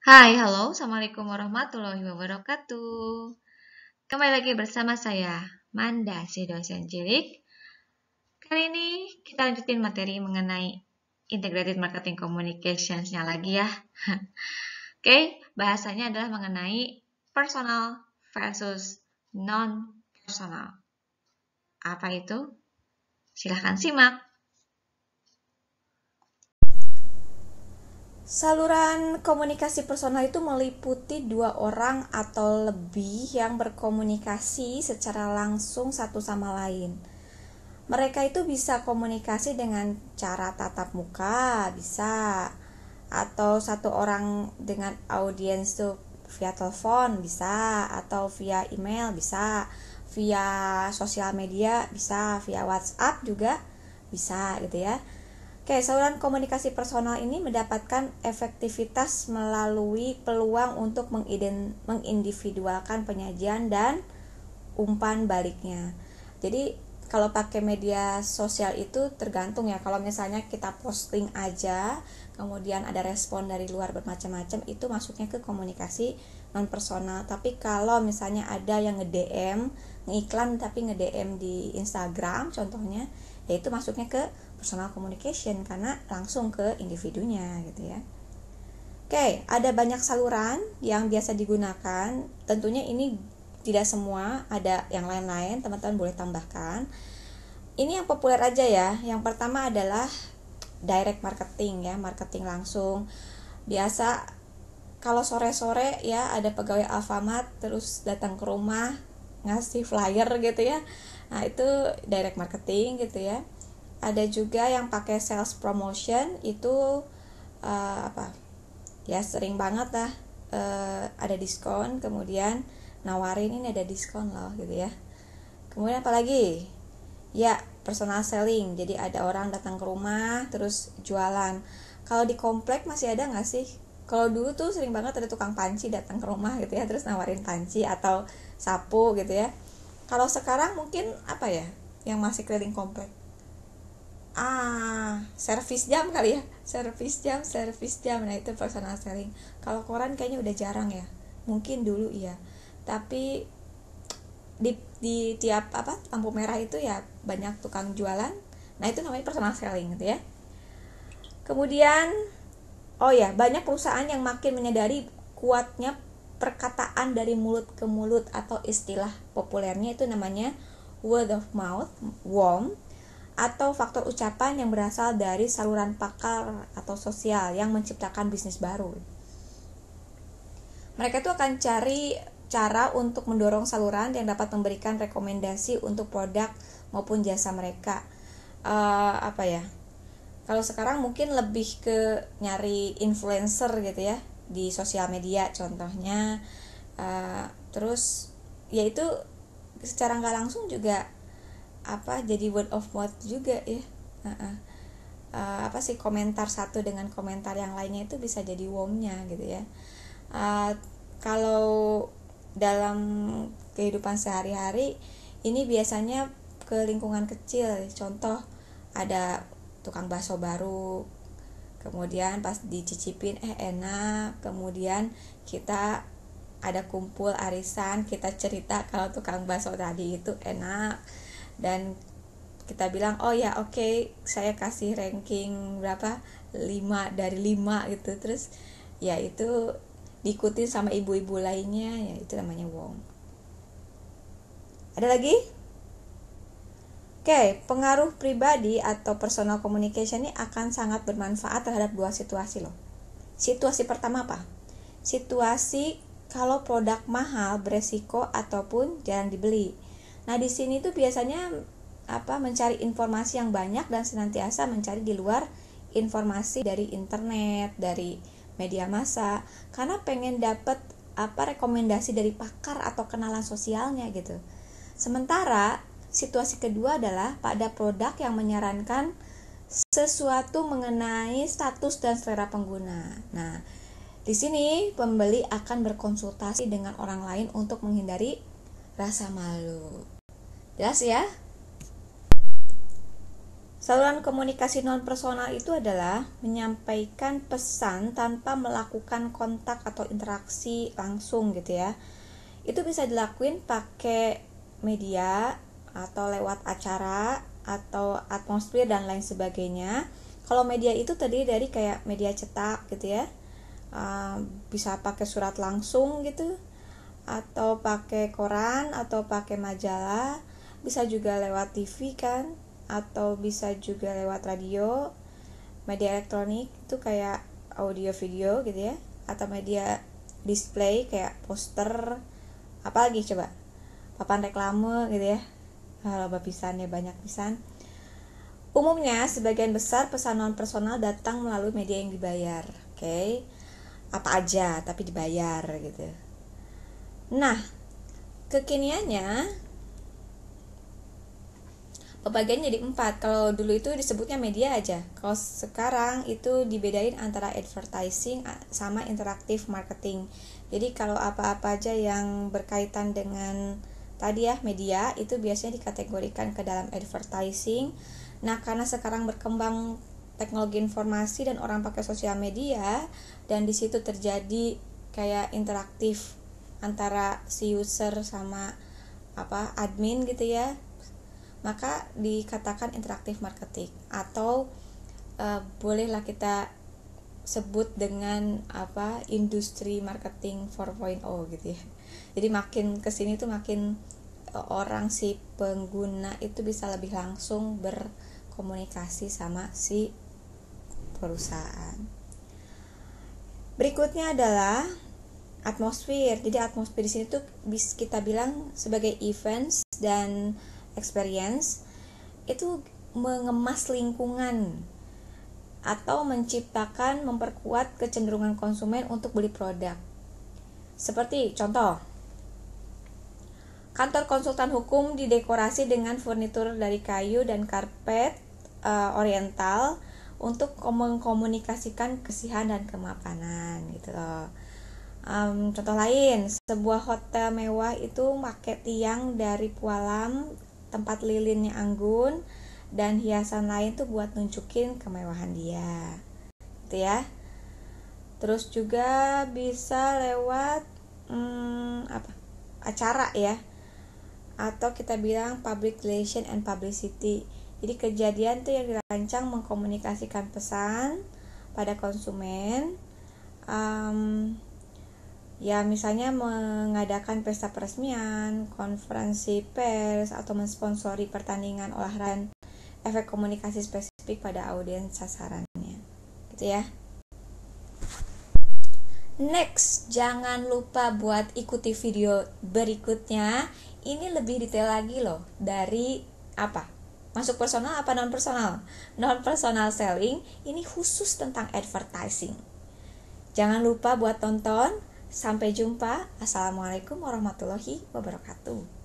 Hai, halo, Assalamualaikum warahmatullahi wabarakatuh. Kembali lagi bersama saya, Manda, si dosen cilik. Kali ini kita lanjutin materi mengenai Integrated Marketing Communications-nya lagi ya. Oke, bahasanya adalah mengenai personal versus non-personal. Apa itu? Silahkan simak. Saluran komunikasi personal itu meliputi dua orang atau lebih yang berkomunikasi secara langsung satu sama lain. Mereka itu bisa komunikasi dengan cara tatap muka, bisa, atau satu orang dengan audiens tuh via telepon bisa, atau via email bisa, via sosial media bisa, via WhatsApp juga bisa gitu ya. Oke, saluran komunikasi personal ini mendapatkan efektivitas melalui peluang untuk mengindividualkan penyajian dan umpan baliknya. Jadi kalau pakai media sosial itu tergantung ya. Kalau misalnya kita posting aja, kemudian ada respon dari luar bermacam-macam, itu masuknya ke komunikasi non personal. Tapi kalau misalnya ada yang nge-DM, ngiklan tapi nge-DM di Instagram contohnya, ya itu masuknya ke personal communication karena langsung ke individunya gitu ya. Oke, ada banyak saluran yang biasa digunakan. Tentunya ini tidak semua, ada yang lain-lain, teman-teman boleh tambahkan. Ini yang populer aja ya. Yang pertama adalah direct marketing ya, marketing langsung. Biasa kalau sore-sore ya ada pegawai Alfamart terus datang ke rumah ngasih flyer gitu ya. Nah, itu direct marketing gitu ya. Ada juga yang pakai sales promotion, itu apa ya, sering banget lah, ada diskon, kemudian nawarin ini ada diskon loh gitu ya. Kemudian apalagi ya, personal selling, jadi ada orang datang ke rumah terus jualan. Kalau di komplek masih ada nggak sih? Kalau dulu tuh sering banget ada tukang panci datang ke rumah gitu ya, terus nawarin panci atau sapu gitu ya. Kalau sekarang mungkin apa ya yang masih keliling komplek? Servis jam kali ya, servis jam. Nah, itu personal selling. Kalau koran kayaknya udah jarang ya, mungkin dulu iya, tapi di tiap lampu merah itu ya banyak tukang jualan. Nah, itu namanya personal selling gitu ya. Kemudian banyak perusahaan yang makin menyadari kuatnya perkataan dari mulut ke mulut, atau istilah populernya itu namanya word of mouth, WOM, atau faktor ucapan yang berasal dari saluran pakar atau sosial yang menciptakan bisnis baru. Mereka itu akan cari cara untuk mendorong saluran yang dapat memberikan rekomendasi untuk produk maupun jasa mereka. Apa ya? Kalau sekarang mungkin lebih ke nyari influencer gitu ya di sosial media contohnya. Terus yaitu secara nggak langsung juga jadi word of mouth juga ya. Komentar satu dengan komentar yang lainnya itu bisa jadi WOM-nya gitu ya. Kalau dalam kehidupan sehari-hari ini biasanya ke lingkungan kecil, contoh ada tukang bakso baru, kemudian pas dicicipin enak, kemudian kita ada kumpul arisan, kita cerita kalau tukang bakso tadi itu enak, dan kita bilang oh ya oke, saya kasih ranking berapa, 5 dari 5 gitu. Terus ya itu diikuti sama ibu-ibu lainnya, ya itu namanya WOM. Ada lagi? Oke, pengaruh pribadi atau personal communication ini akan sangat bermanfaat terhadap dua situasi loh. Situasi pertama apa? Situasi kalau produk mahal, beresiko, ataupun jarang dibeli. Nah, di sini tuh biasanya mencari informasi yang banyak dan senantiasa mencari di luar informasi dari internet, dari media massa, karena pengen dapat rekomendasi dari pakar atau kenalan sosialnya gitu. Sementara situasi kedua adalah pada produk yang menyarankan sesuatu mengenai status dan selera pengguna. Nah, di sini pembeli akan berkonsultasi dengan orang lain untuk menghindari rasa malu. Jelas ya? Saluran komunikasi non-personal itu adalah menyampaikan pesan tanpa melakukan kontak atau interaksi langsung gitu ya. Itu bisa dilakuin pakai media atau lewat acara atau atmosfer dan lain sebagainya. Kalau media itu terdiri dari kayak media cetak gitu ya, bisa pakai surat langsung gitu, atau pakai koran, atau pakai majalah, bisa juga lewat TV kan, atau bisa juga lewat radio. Media elektronik itu kayak audio video gitu ya, atau media display kayak poster, apalagi coba papan reklame gitu ya, loba pisan ya, banyak pisan. Umumnya sebagian besar pesan non personal datang melalui media yang dibayar. Oke. Apa aja tapi dibayar gitu. Nah, kekiniannya pembagian jadi 4. Kalau dulu itu disebutnya media aja. Kalau sekarang itu dibedain antara advertising sama interactive marketing. Jadi kalau apa-apa aja yang berkaitan dengan tadi ya media itu biasanya dikategorikan ke dalam advertising. Nah, karena sekarang berkembang teknologi informasi dan orang pakai sosial media dan di situ terjadi kayak interaktif antara si user sama admin gitu ya, maka dikatakan interaktif marketing atau bolehlah kita sebut dengan industri marketing 4.0 gitu ya. Jadi makin kesini tuh makin orang si pengguna itu bisa lebih langsung berkomunikasi sama si perusahaan. Berikutnya adalah atmosfer. Jadi atmosfer di sini tuh bisa kita bilang sebagai events dan experience, itu mengemas lingkungan atau menciptakan, memperkuat kecenderungan konsumen untuk beli produk. Seperti contoh, kantor konsultan hukum didekorasi dengan furnitur dari kayu dan karpet oriental untuk mengkomunikasikan kesihan dan kemapanan gitu loh. Contoh lain, sebuah hotel mewah itu pakai tiang dari pualam, tempat lilinnya anggun, dan hiasan lain tuh buat nunjukin kemewahan dia gitu ya. Terus juga bisa lewat acara ya, atau kita bilang public relation and publicity. Jadi kejadian tuh yang dirancang mengkomunikasikan pesan pada konsumen, ya misalnya mengadakan pesta peresmian, konferensi pers, atau mensponsori pertandingan olahraga, efek komunikasi spesifik pada audiens sasarannya gitu ya. Next, jangan lupa buat ikuti video berikutnya. Ini lebih detail lagi loh, dari masuk personal apa non personal. Non personal selling ini khusus tentang advertising. Jangan lupa buat tonton. Sampai jumpa. Assalamualaikum warahmatullahi wabarakatuh.